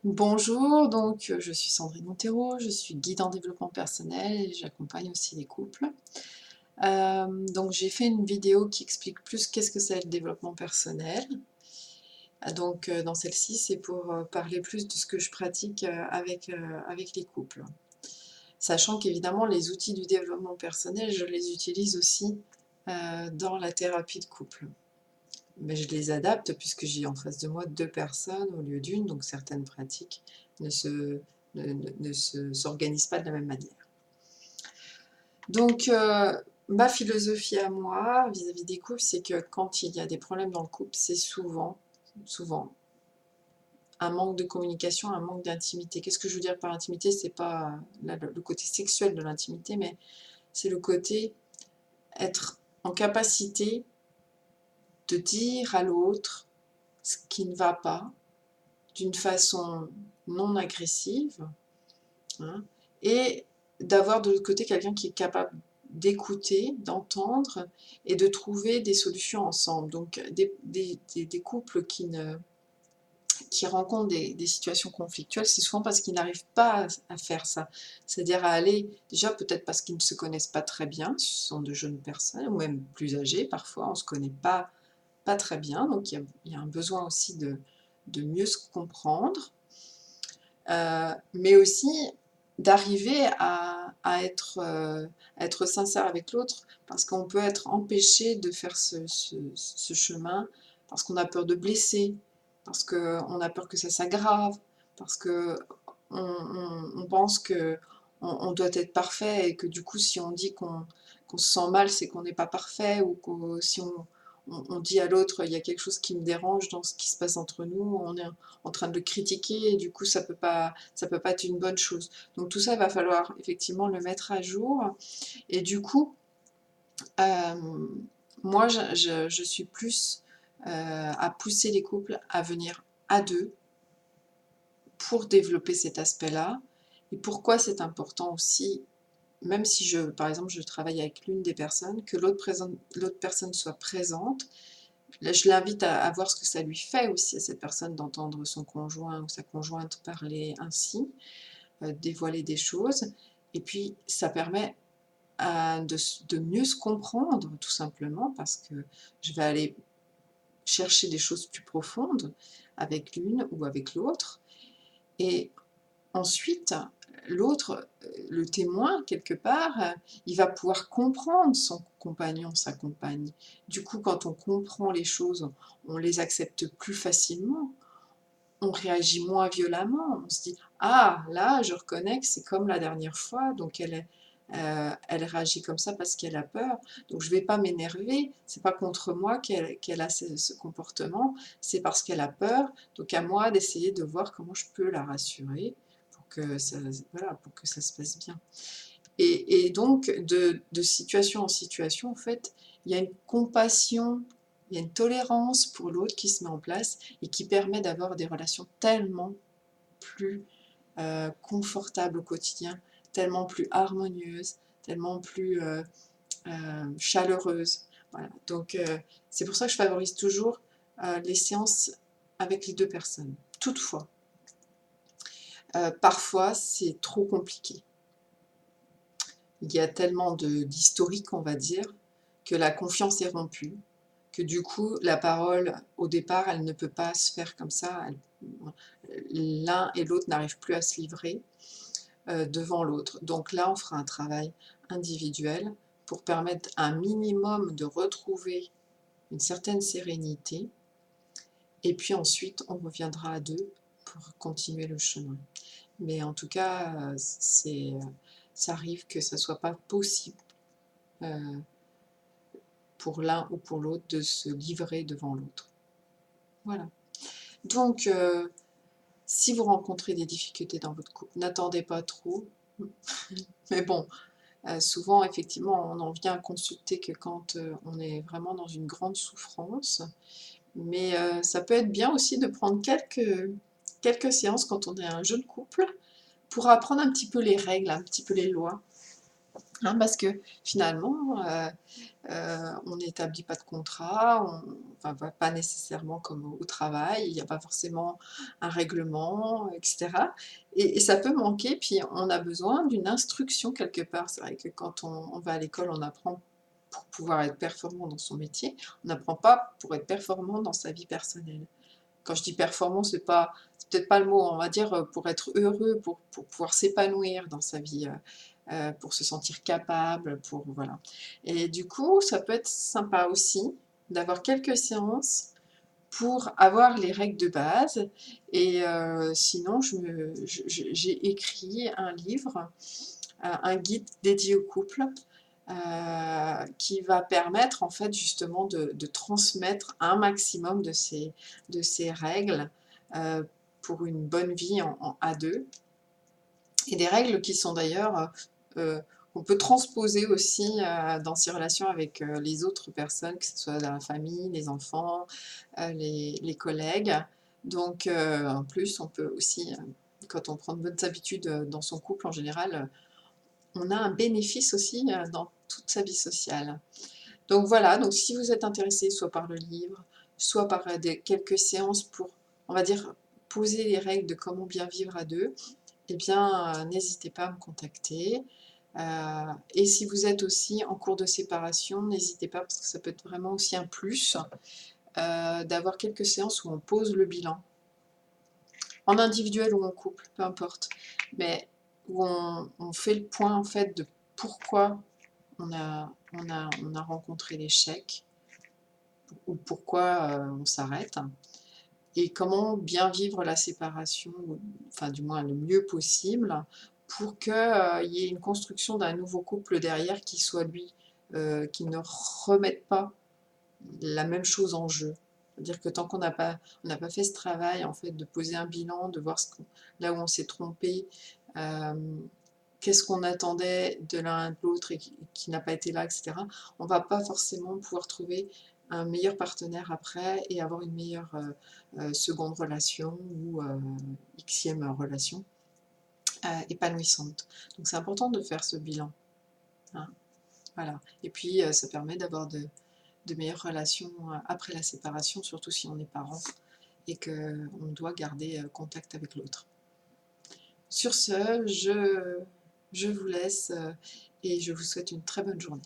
Bonjour, donc je suis Sandrine Montero, je suis guide en développement personnel et j'accompagne aussi les couples. Donc j'ai fait une vidéo qui explique plus qu'est-ce que c'est le développement personnel. Donc dans celle-ci, c'est pour parler plus de ce que je pratique avec les couples. Sachant qu'évidemment, les outils du développement personnel, je les utilise aussi dans la thérapie de couple. Mais je les adapte puisque j'ai en face de moi 2 personnes au lieu d'une, donc certaines pratiques ne se s'organisent pas de la même manière. Donc ma philosophie à moi, vis-à-vis des couples, c'est que quand il y a des problèmes dans le couple, c'est souvent un manque de communication, un manque d'intimité. Qu'est-ce que je veux dire par intimité? C'est pas le côté sexuel de l'intimité, mais c'est le côté être en capacité de dire à l'autre ce qui ne va pas, d'une façon non agressive, hein, et d'avoir de l'autre côté quelqu'un qui est capable d'écouter, d'entendre et de trouver des solutions ensemble. Donc des couples qui rencontrent des situations conflictuelles, c'est souvent parce qu'ils n'arrivent pas à faire ça. C'est-à-dire à aller, déjà peut-être parce qu'ils ne se connaissent pas très bien, ce sont de jeunes personnes, ou même plus âgées parfois, on ne se connaît pas très bien, donc il y a un besoin aussi de mieux se comprendre. Mais aussi d'arriver à être sincère avec l'autre, parce qu'on peut être empêché de faire ce chemin, parce qu'on a peur de blesser, parce qu'on a peur que ça s'aggrave, parce qu'on on pense qu'on on doit être parfait et que du coup si on dit qu'on se sent mal, c'est qu'on n'est pas parfait, ou si on dit à l'autre il y a quelque chose qui me dérange dans ce qui se passe entre nous, on est en train de le critiquer et du coup ça peut pas être une bonne chose. Donc tout ça, il va falloir effectivement le mettre à jour et du coup, moi je suis plus à pousser les couples à venir à 2 pour développer cet aspect-là. Et pourquoi c'est important aussi, même si par exemple je travaille avec l'une des personnes, que l'autre personne soit présente. Là, je l'invite à voir ce que ça lui fait aussi à cette personne d'entendre son conjoint ou sa conjointe parler ainsi, dévoiler des choses. Et puis, ça permet de mieux se comprendre, tout simplement, parce que je vais aller chercher des choses plus profondes avec l'une ou avec l'autre. Et ensuite, l'autre, le témoin, quelque part, il va pouvoir comprendre son compagnon, sa compagne. Du coup, quand on comprend les choses, on les accepte plus facilement, on réagit moins violemment, on se dit: «Ah, là, je reconnais que c'est comme la dernière fois, donc elle réagit comme ça parce qu'elle a peur, donc je ne vais pas m'énerver, c'est pas contre moi qu'elle a ce comportement, c'est parce qu'elle a peur, donc à moi d'essayer de voir comment je peux la rassurer pour que ça, voilà, pour que ça se passe bien». Et donc de situation en situation, en fait, il y a une compassion, il y a une tolérance pour l'autre qui se met en place et qui permet d'avoir des relations tellement plus, confortables au quotidien, tellement plus harmonieuses, tellement plus, chaleureuses. Voilà, donc c'est pour ça que je favorise toujours, les séances avec les 2 personnes. Toutefois, parfois c'est trop compliqué. Il y a tellement d'historique, on va dire, que la confiance est rompue, que du coup, la parole, au départ, elle ne peut pas se faire comme ça. L'un et l'autre n'arrivent plus à se livrer devant l'autre. Donc là, on fera un travail individuel pour permettre un minimum de retrouver une certaine sérénité. Et puis ensuite, on reviendra à 2 pour continuer le chemin. Mais en tout cas, ça arrive que ça ne soit pas possible pour l'un ou pour l'autre de se livrer devant l'autre. Voilà. Donc, si vous rencontrez des difficultés dans votre couple, n'attendez pas trop. Mais bon, souvent, effectivement, on en vient à consulter que quand on est vraiment dans une grande souffrance. Mais ça peut être bien aussi de prendre quelques séances quand on est un jeune couple pour apprendre un petit peu les règles, un petit peu les lois hein, parce que finalement, on n'établit pas de contrat, enfin pas nécessairement comme au travail, il n'y a pas forcément un règlement, et cetera, et ça peut manquer, puis on a besoin d'une instruction quelque part. C'est vrai que quand on va à l'école, on apprend pour pouvoir être performant dans son métier, on n'apprend pas pour être performant dans sa vie personnelle. Quand je dis performant, c'est peut-être pas le mot, on va dire, pour être heureux, pour pouvoir s'épanouir dans sa vie, pour se sentir capable, pour voilà, et du coup, ça peut être sympa aussi d'avoir quelques séances pour avoir les règles de base, et sinon j'ai écrit un livre, un guide dédié au couple, qui va permettre en fait justement de transmettre un maximum de ces règles, heu, pour une bonne vie à 2, et des règles qui sont d'ailleurs, qu'on peut transposer aussi, dans ses relations avec, les autres personnes, que ce soit dans la famille, les enfants, les collègues. Donc en plus on peut aussi, quand on prend de bonnes habitudes, dans son couple en général, on a un bénéfice aussi, dans toute sa vie sociale. Donc voilà, donc si vous êtes intéressé soit par le livre, soit par, quelques séances pour, on va dire, poser les règles de comment bien vivre à 2, eh bien, n'hésitez pas à me contacter. Et si vous êtes aussi en cours de séparation, n'hésitez pas parce que ça peut être vraiment aussi un plus, d'avoir quelques séances où on pose le bilan. En individuel ou en couple, peu importe, mais où on fait le point en fait de pourquoi on a rencontré l'échec, ou pourquoi, on s'arrête, et comment bien vivre la séparation, ou enfin du moins le mieux possible, pour qu'il y ait une construction d'un nouveau couple derrière qui soit lui, qui ne remette pas la même chose en jeu. C'est-à-dire que tant qu'on n'a pas fait ce travail en fait de poser un bilan, de voir là où on s'est trompé, qu'est-ce qu'on attendait de l'un et de l'autre et qui n'a pas été là, et cetera, on va pas forcément pouvoir trouver un meilleur partenaire après et avoir une meilleure, seconde relation ou Xème relation, épanouissante. Donc c'est important de faire ce bilan, hein, voilà, et puis, ça permet d'avoir de meilleures relations, après la séparation, surtout si on est parent et qu'on doit garder, contact avec l'autre. Sur ce, je vous laisse, et je vous souhaite une très bonne journée.